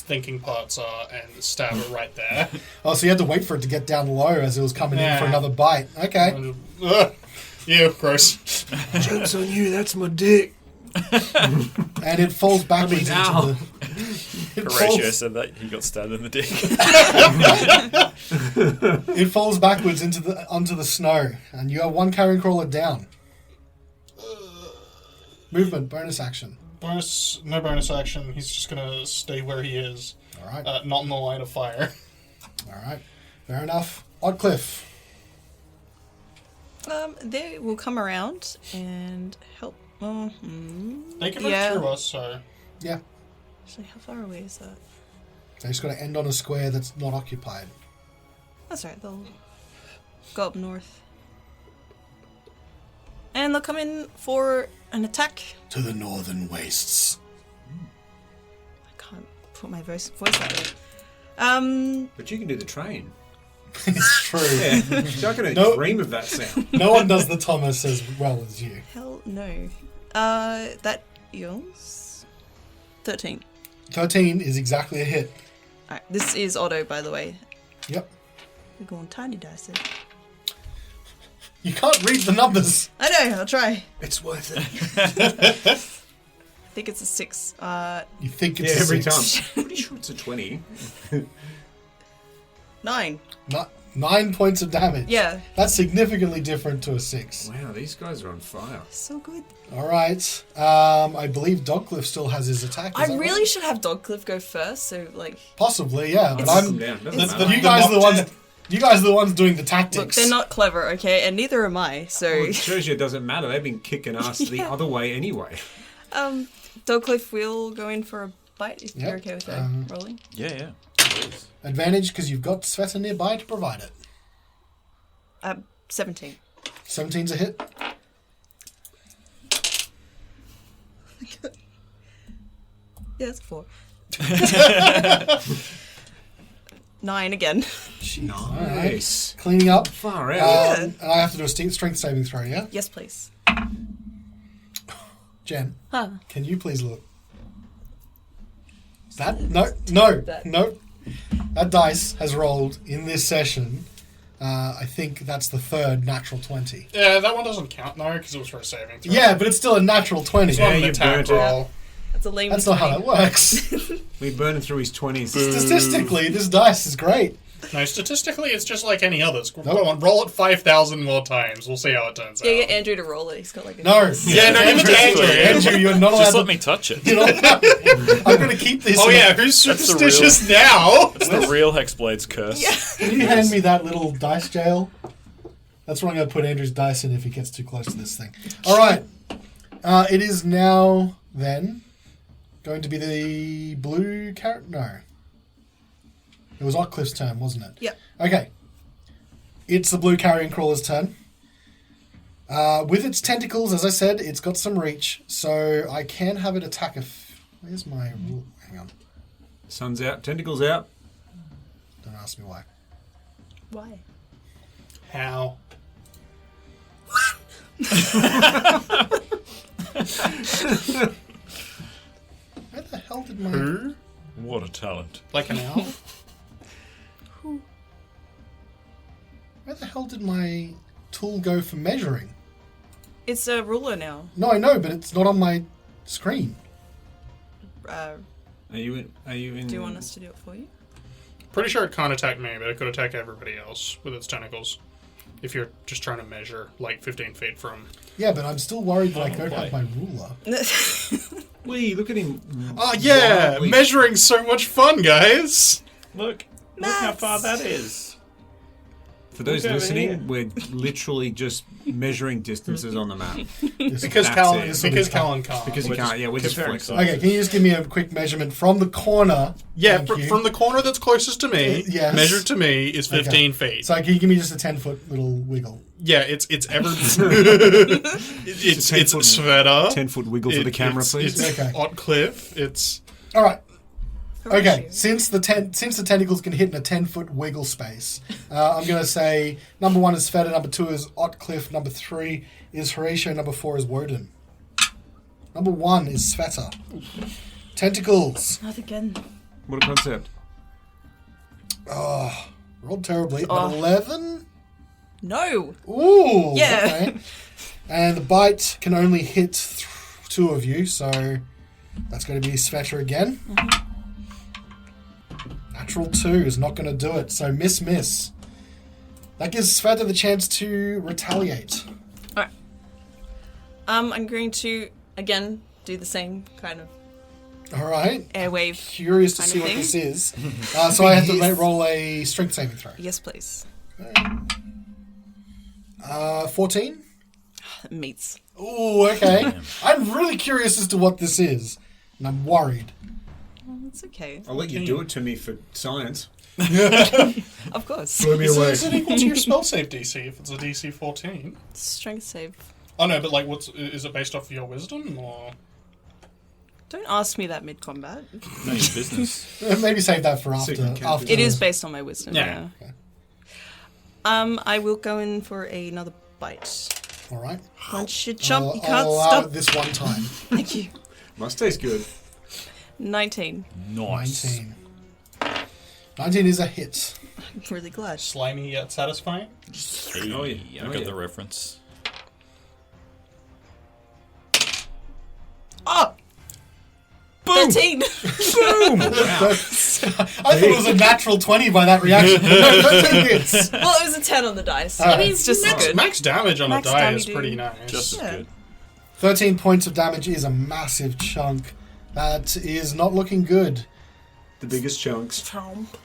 thinking parts are and stab it right there. Oh, so you had to wait for it to get down low as it was coming in for another bite. Okay. Yeah, gross. joke's on you, that's my dick. And it falls backwards into the... Horatio said that he got stabbed in the dick. It falls backwards onto the snow, and you have one carrion crawler down. Movement, bonus action. No bonus action. He's just gonna stay where he is. All right. Not in the line of fire. All right. Fair enough. Oddcliff. They will come around and help. They can move through us, so... Yeah. Actually, how far away is that? So it's got to end on a square that's not occupied. That's right, they'll go up north. And they'll come in for an attack. To the northern wastes. I can't put my voice out there. But you can do the train. It's true. Yeah. You're not going to dream of that sound. No one does the Thomas as well as you. Hell no. That equals 13. 13 is exactly a hit. Alright, this is auto, by the way. Yep. We're going tiny dice. You can't read the numbers. I know, I'll try. It's worth it. I think it's a 6. You think it's every a 6. time. Pretty sure it's a 20. 9. 9 points of damage. Yeah. That's significantly different to a 6. Wow, these guys are on fire. So good. All right. I believe Dogcliff still has his attack. Is I that really right? should have Dogcliff go first, so like... Possibly, yeah. But It's- I'm... Down. Doesn't matter. You guys are the ones... You guys are the ones doing the tactics. Look, they're not clever, okay? And neither am I, so... Well, it shows you it doesn't matter. They've been kicking us the other way anyway. Dogcliff will go in for a bite, if you're Yep. okay with that rolling. Yeah. Advantage because you've got Svieta nearby to provide it. 17. 17's a hit. Yeah, it's 4. 9 again. Nice. Cleaning up. Far out. And I have to do a strength saving throw, yeah? Yes, please. Jen, Huh. can you please look? That? No. That dice has rolled in this session. I think that's the third natural 20. Yeah, that one doesn't count, no, because it was for a saving throw. Yeah, but it's still a natural 20. It's not Yeah, an you attack burnt it. roll. That's a lame That's not how that works. We're burning through his 20s. Statistically, this dice is great. No, statistically, it's just like any others. Go on, roll it 5,000 more times. We'll see how it turns out. Yeah, get Andrew to roll it. He's got like a... No. Yeah, no, give it to Andrew. Andrew, you're not allowed Just to... let me touch it. You know, I'm going to keep this. Oh yeah, who's superstitious now? It's the real Hexblade's curse. Can you hand me that little dice jail? That's where I'm going to put Andrew's dice in if he gets too close to this thing. All right. It is now, then, going to be the blue carrot. No. It was Otcliffe's turn, wasn't it? Yep. Okay. It's the blue carrion crawler's turn. With its tentacles, as I said, it's got some reach, so I can have it attack Where's my rule? Hang on. Sun's out, tentacles out. Don't ask me why. Why? How? Where the hell did my... Who? What a talent. Like an owl? Where the hell did my tool go for measuring? It's a ruler now. No, I know, but it's not on my screen. Uh, Are you in? do you want us to do it for you? Pretty sure it can't attack me, but it could attack everybody else with its tentacles. If you're just trying to measure, like, 15 feet from... Yeah, but I'm still worried that I don't have my ruler. Wee, look at him. Oh, yeah! Wildly. Measuring's so much fun, guys! Look how far that is. For those Look over listening, here. we're literally just measuring distances on the map. Because That's Callan, it. because Callan can't. Because you can't, yeah, we're just comparing flexing. sizes. Okay, can you just give me a quick measurement from the corner? Yeah, Thank you. from the corner that's closest to me, Yes. measured to me, is 15 Okay. feet. So can you give me just a 10-foot little wiggle? Yeah, it's ever... it's Svieta. 10-foot wiggle for the camera, please. It's Okay. Otcliffe. It's... All right. Okay, Horacio. since the tentacles can hit in a 10-foot wiggle space, I'm going to say number 1 is Svieta, number 2 is Otcliffe, number 3 is Horacio, number 4 is Wodun. Number 1 is Svieta. Tentacles. Not again. What a concept. Rolled terribly, but Oh. 11? No. Ooh. Yeah. Okay. And the bite can only hit 2 of you, so that's going to be Svieta again. Natural 2 is not going to do it, so miss. That gives Svieta the chance to retaliate. Alright. I'm going to, again, do the same kind of All right. airwave. Curious to Kind see of what thing. this is. So I have to Yes. roll a strength saving throw. Yes, please. 14? It meets. Ooh, okay. I'm really curious as to what this is, and I'm worried. Oh, it's okay. I'll let you do it to me for science. Of course. Blow me away. Is it equal to your spell save DC if it's a DC 14? Strength save. Oh no, but like, is it based off of your wisdom or? Don't ask me that mid-combat. None of your business. Maybe save that for after. Secret captain. after It is based on my wisdom, Yeah. yeah. I will go in for another bite. All right. Once you jump, you can't I'll allow stop. it this one time. Thank you. Must taste good. 19. Nice. 19. 19 is a hit. I'm really glad. Slimy yet satisfying? Hey, Oh, yeah. I Oh, got yeah. the reference. Oh! Boom! 13! I thought it was a natural 20 by that reaction. No, 13 hits. Well, it was a 10 on the dice. Alright. I mean, it's just as good. Max damage on Max a die damage, is pretty dude. nice. Just as Yeah. good. 13 points of damage is a massive chunk. That is not looking good. The biggest chunks.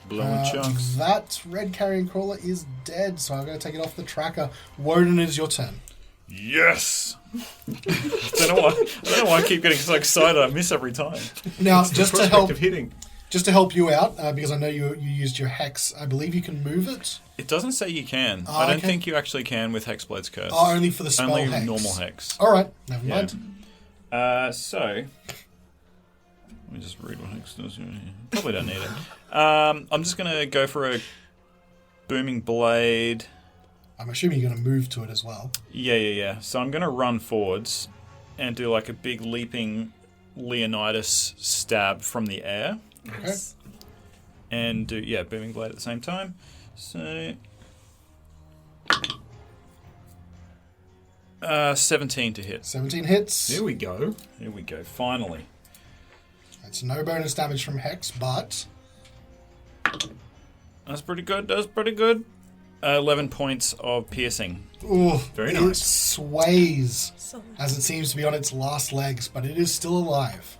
Blowing chunks. That red carrion crawler is dead, so I'm going to take it off the tracker. Woden, is your turn. Yes! I don't know why I keep getting so excited. I miss every time. Now, The just to prospect help of hitting. you out, because I know you used your hex, I believe you can move it. It doesn't say you can. Oh, I don't okay. think you actually can with Hexblade's Curse. Oh, only for the spell Only hex. normal hex. All right, never Yeah. mind. So, let me just read what hex does. Probably don't need it. I'm just going to go for a Booming Blade. I'm assuming you're going to move to it as well. Yeah. So I'm going to run forwards and do like a big leaping Leonidas stab from the air. Okay. And do, Booming Blade at the same time. So... 17 to hit. 17 hits. There we go. Here we go, finally. That's no bonus damage from hex, but That's pretty good. 11 points of piercing. Ooh, Very it nice. sways So, as it seems to be on its last legs, but it is still alive.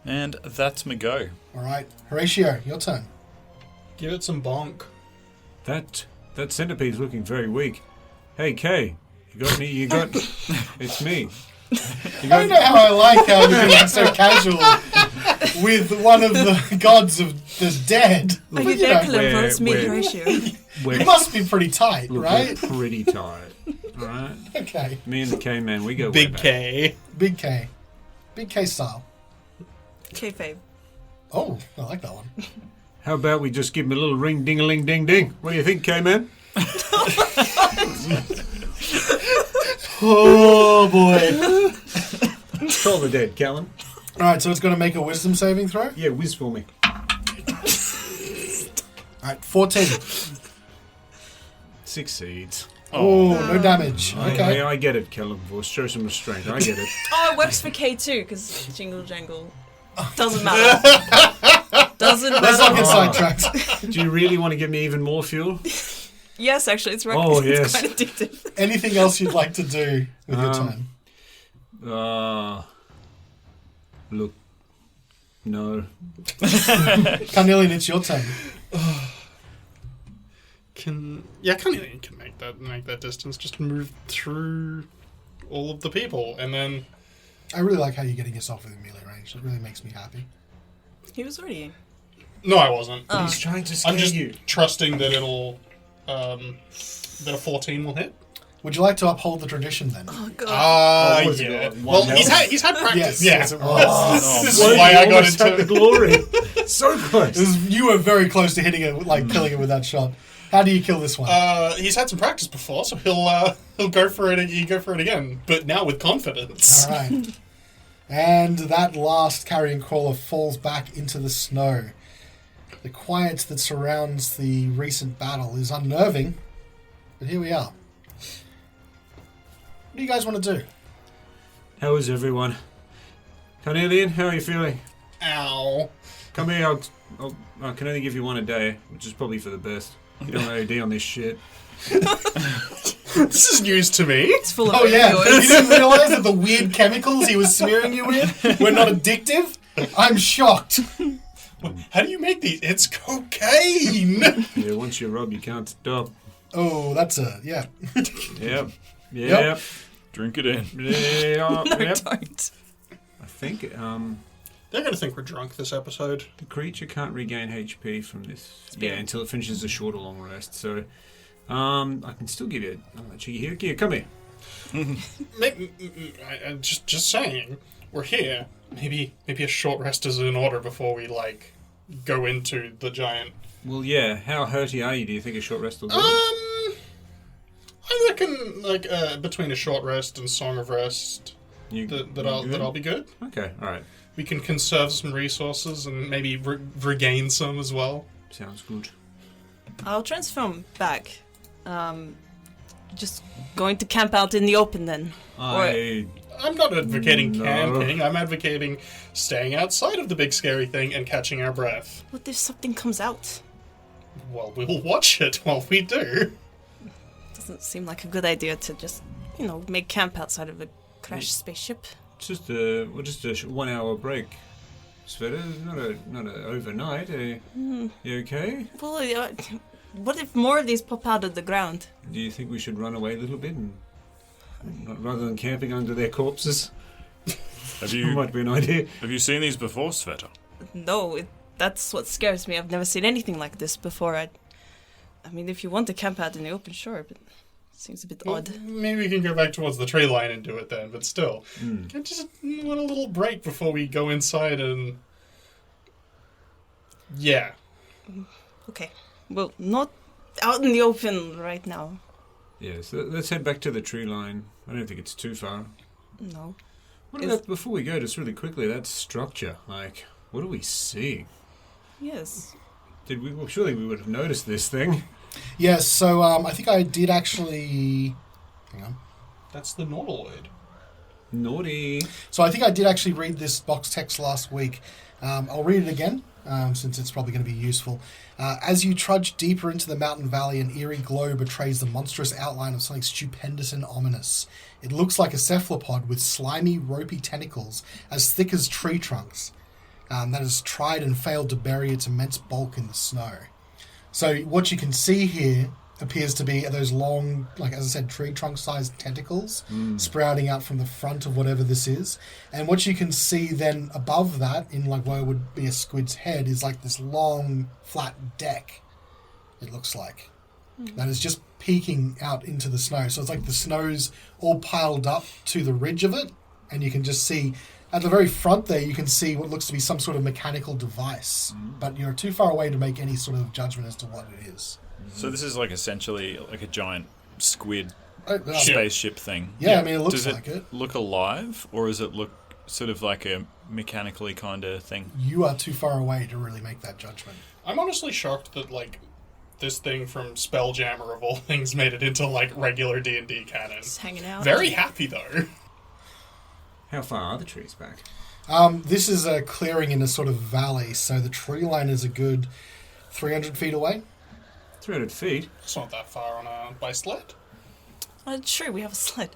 And that's my go. All right, Horatio, your turn. Give it some bonk. That centipede's looking very weak. Hey, Kay, you got me? You got... It's me. I don't know how I like how you're being so casual with one of the gods of the dead. are But, you you there, know, Callan? It's me, we're- Horatio. We're, it must be pretty tight, look, right? we're pretty tired. Alright? Okay, Me and the K-Man, we go way Big back. K. Big K. Big K style. Kayfabe. Oh, I like that one. How about we just give him a little ring ding-a-ling ding-ding? What do you think, K-Man? Oh, boy. Call the dead, Callan. All right, so it's going to make a wisdom saving throw. Yeah, whiz for me. All right, 14. Succeeds. Oh, no damage. I Okay. get it, Callan. Show some restraint. I get it. Oh, it works for K too, because jingle jangle. Doesn't matter. Doesn't Let's not matter. get sidetracked. Do you really want to give me even more fuel? Yes, actually, it's right. Oh, It's yes. quite addictive. Anything else you'd like to do with your turn? Look. No. Carnelian, it's your turn. Carnelian can make that distance. Just move through all of the people, and then I really like how you're getting yourself within melee range. It really makes me happy. He was already. no, I wasn't. He's trying to scare I'm just you. trusting that it'll that a 14 will hit. Would you like to uphold the tradition then? Oh god. Ah, what was it, yeah. one Well, health? he's had practice. Yes, yeah. yes, it was. This is why I got almost had into the glory. So close. You were very close to hitting it, like killing it with that shot. How do you kill this one? He's had some practice before, so he'll go for it. He go for it again, but now with confidence. All right. And that last carrion crawler falls back into the snow. The quiet that surrounds the recent battle is unnerving, but here we are. What do you guys want to do? How is everyone? Carnelian, how are you feeling? Ow! Come here, I can only give you one a day, which is probably for the best. You don't OD on this shit. This is news to me. It's full of Oh yeah, you opioids. didn't realise that the weird chemicals he was smearing you with were not addictive? I'm shocked. How do you make these? It's cocaine. Yeah, once you rub, you can't stop. Oh, that's yeah. Yep. Yep. Drink it in. Yeah. No, Yep. don't. I think They're gonna think we're drunk this episode. the creature can't regain HP from this. Speed. Yeah, until it finishes a short or long rest. So, I can still give you a cheeky here. Here, come here. Just saying, we're here. Maybe a short rest is in order before we go into the giant. Well, yeah. How hurty are you? Do you think a short rest will do? I reckon between a short rest and Song of Rest that I'll be good. Okay. All right. We can conserve some resources and maybe regain some as well. Sounds good. I'll transform back. Just going to camp out in the open then. I'm not advocating No. camping. I'm advocating staying outside of the big scary thing and catching our breath. What if something comes out? Well, we'll watch it while we do. Doesn't seem like a good idea to just, make camp outside of a crashed spaceship. Just a 1 hour break. Svieta, not a overnight. You okay? Well, what if more of these pop out of the ground? Do you think we should run away a little bit and rather than camping under their corpses? Have you Might be an idea. have you seen these before, Svieta? No, that's what scares me. I've never seen anything like this before. I mean, if you want to camp out in the open, sure, but it seems a bit odd. Maybe we can go back towards the tree line and do it then, but still. I just want a little break before we go inside and... Yeah. Okay. Well, not out in the open right now. Yeah, so let's head back to the tree line. I don't think it's too far. No. What about, before we go, just really quickly, that structure? What do we see? Yes. Surely we would have noticed this thing. Yes, so I think I did actually... Hang on. That's the nautiloid. Naughty. So I think I did actually read this box text last week. I'll read it again. since it's probably going to be useful. As you trudge deeper into the mountain valley, an eerie glow betrays the monstrous outline of something stupendous and ominous. It looks like a cephalopod with slimy, ropey tentacles as thick as tree trunks that has tried and failed to bury its immense bulk in the snow. So what you can see here appears to be those long, like as I said, tree trunk-sized tentacles sprouting out from the front of whatever this is. And what you can see then above that, in like where would be a squid's head, is like this long, flat deck, it looks like, that is just peeking out into the snow. So it's like the snow's all piled up to the ridge of it, and you can just see, at the very front there, you can see what looks to be some sort of mechanical device. But you're too far away to make any sort of judgment as to what it is. So this is like essentially like a giant squid Oh, spaceship thing. Yeah, I mean, it looks Does like it it. look alive, or does it look sort of like a mechanically kind of thing? You are too far away to really make that judgment. I'm honestly shocked that, like, this thing from Spelljammer of all things made it into, like, regular D&D canon. Just hanging out. Very happy, though. How far are the trees back? This is a clearing in a sort of valley, so the tree line is a good 300 feet away. 300 feet? It's not that far on by sled. True, we have a sled.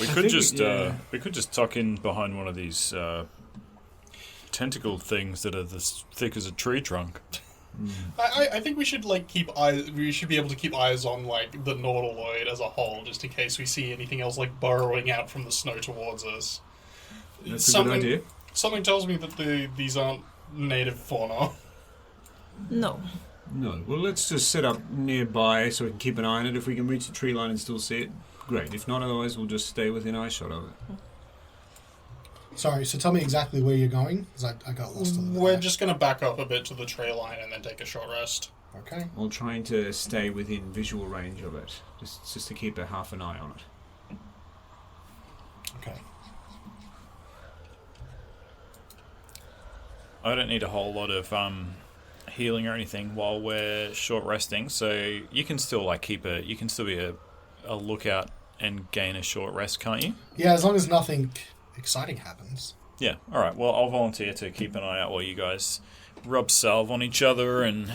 We could just tuck in behind one of these tentacle things that are as thick as a tree trunk. I think we should like we should be able to keep eyes on like the nautiloid as a whole, just in case we see anything else like burrowing out from the snow towards us. That's a good idea. Something tells me that these aren't native fauna. No. No. Well, let's just set up nearby so we can keep an eye on it. If we can reach the tree line and still see it, great. If not, otherwise we'll just stay within eyeshot of it. Sorry, so tell me exactly where you're going, because I got lost a little bit. We're just going to back up a bit to the tree line and then take a short rest. Okay. While trying to stay within visual range of it, just to keep a half an eye on it. Okay. I don't need a whole lot of healing or anything while we're short resting, so you can still be a lookout and gain a short rest, can't you? Yeah, as long as nothing exciting happens. Yeah. All right. Well, I'll volunteer to keep an eye out while you guys rub salve on each other and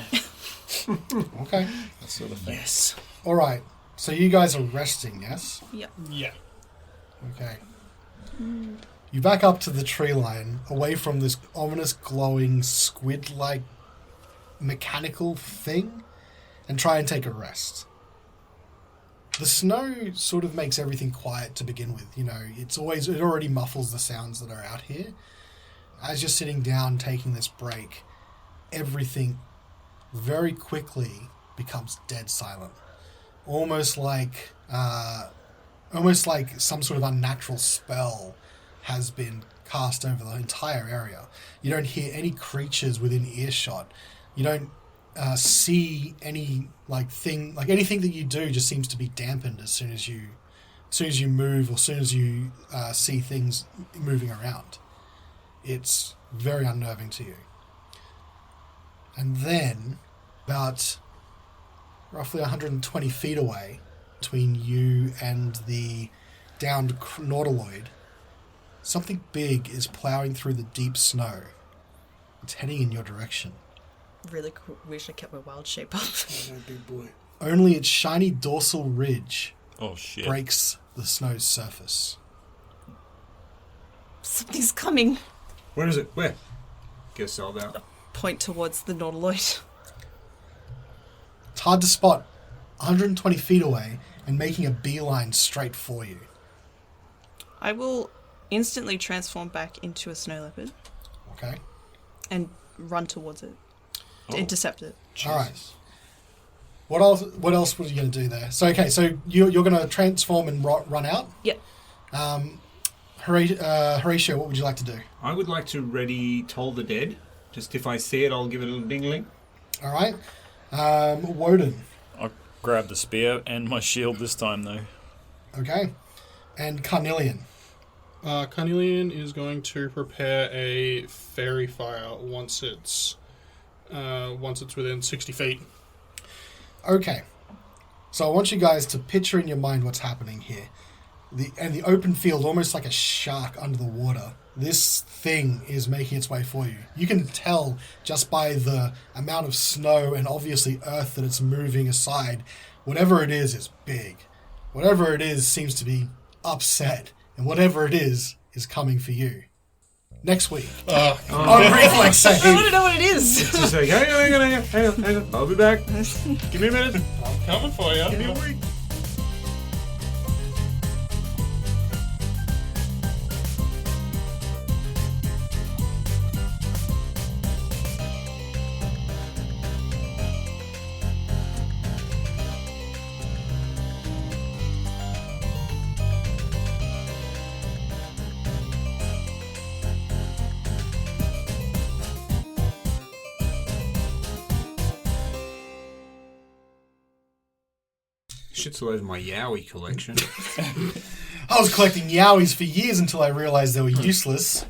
Okay. that sort of thing. Yes. All right. So you guys are resting, yes? Yep. Yeah. Okay. You back up to the tree line, away from this ominous, glowing, squid-like mechanical thing, and try and take a rest. The snow sort of makes everything quiet to begin with. You know, it already muffles the sounds that are out here. As you're sitting down taking this break, everything very quickly becomes dead silent. Almost like some sort of unnatural spell has been cast over the entire area. You don't hear any creatures within earshot. You don't see any anything that you do just seems to be dampened as soon as you move, or as soon as you see things moving around. It's very unnerving to you. And then, about roughly 120 feet away, between you and the downed nautiloid, something big is plowing through the deep snow. It's heading in your direction. Really wish I kept my wild shape up. Big boy. Only its shiny dorsal ridge Oh shit! breaks the snow's surface. Something's coming. Where is it? Where? Get salve out. Point towards the nautiloid. It's hard to spot 120 feet away and making a beeline straight for you. I will instantly transform back into a snow leopard Okay? and run towards it to intercept it. All right. What else were you going to do there? So you're going to transform and run out? Yep. Horatio, what would you like to do? I would like to ready Toll the Dead. Just if I see it, I'll give it a little ding-a-ling. All right. Wodun. I'll grab the spear and my shield this time, though. Okay. And Carnelian. Carnelian is going to prepare a fairy fire once it's within 60 feet. Okay. So I want you guys to picture in your mind what's happening here. the open field, almost like a shark under the water. This thing is making its way for you. You can tell just by the amount of snow and obviously earth that it's moving aside. Whatever it is big. Whatever it is seems to be upset. And whatever it is coming for you. Next week. On reflex save. I want to know what it is. Just like, hang on. I'll be back. Give me a minute. I'm coming for you. Give me a week. Shit's all over my Yowie collection. I was collecting Yowies for years until I realised they were useless.